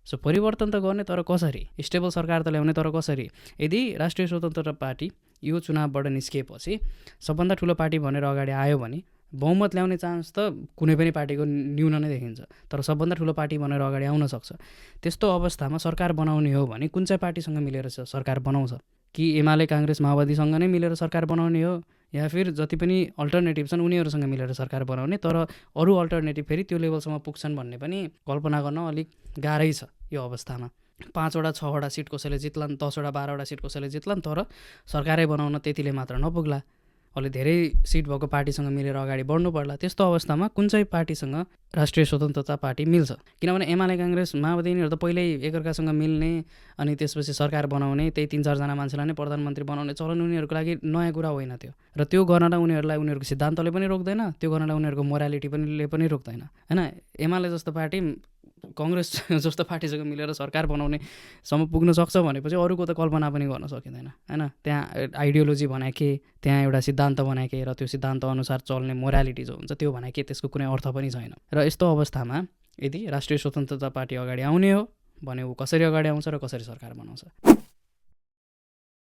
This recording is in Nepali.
सो परिवर्तन त गर्ने तर कसरी, स्टेबल सरकार त ल्याउने तर कसरी। यदि राष्ट्रिय स्वतन्त्रता पार्टी यो चुनावबाट निस्किएपछि सबभन्दा ठुलो पार्टी भनेर अगाडि आयो भने बहुमत ल्याउने चान्स त कुनै पनि पार्टीको न्यून नै देखिन्छ, तर सबभन्दा ठुलो पार्टी भनेर अगाडि आउन सक्छ। त्यस्तो अवस्थामा सरकार बनाउने हो भने कुन चाहिँ पार्टीसँग मिलेर सरकार बनाउँछ, कि एमाले काङ्ग्रेस माओवादीसँग नै मिलेर सरकार बनाउने हो, या फिर जति पनि अल्टरनेटिभ छन् उनीहरूसँग मिलेर सरकार बनाउने। तर अरू अल्टरनेटिभ फेरि त्यो लेभलसम्म पुग्छन् भन्ने पनि कल्पना गर्न अलिक गाह्रै छ यो अवस्थामा। 5वटा 6वटा सिट कसैले जित्लान्, 10वटा 12वटा सिट कसैले जित्लान्, तर सरकारै बनाउन त्यतिले मात्र नपुग्ला, अलि धेरै सिट भएको पार्टीसँग मिलेर अगाडि बढ्नु पर्ला। त्यस्तो अवस्थामा कुन चाहिँ पार्टीसँग राष्ट्रिय स्वतन्त्रता पार्टी मिल्छ, किनभने एमाले काङ्ग्रेस माओवादी यिनीहरू त पहिल्यै एकअर्कासँग मिल्ने अनि त्यसपछि सरकार बनाउने, त्यही 3-4जना मान्छेलाई नै प्रधानमन्त्री बनाउने चलन उनीहरूको लागि नयाँ कुरा होइन त्यो। र त्यो गर्नलाई उनीहरूलाई उनीहरूको सिद्धान्तले पनि रोक्दैन, त्यो गर्नलाई उनीहरूको मोरालिटी पनि रोक्दैन होइन। एमाले जस्तो पार्टी कङ्ग्रेस जस्तो पार्टीसँग मिलेर सरकार बनाउनेसम्म पुग्न सक्छ भनेपछि अरूको त कल्पना पनि गर्न सकिँदैन होइन। त्यहाँ आइडियोलोजी भने के, त्यहाँ एउटा सिद्धान्त भने के, र त्यो सिद्धान्त अनुसार चल्ने मोरालिटी जो हुन्छ त्यो भने के, त्यसको कुनै अर्थ पनि छैन। र यस्तो अवस्थामा यदि राष्ट्रिय स्वतन्त्रता पार्टी अगाडि आउने हो भने ऊ कसरी अगाडि आउँछ र कसरी सरकार बनाउँछ।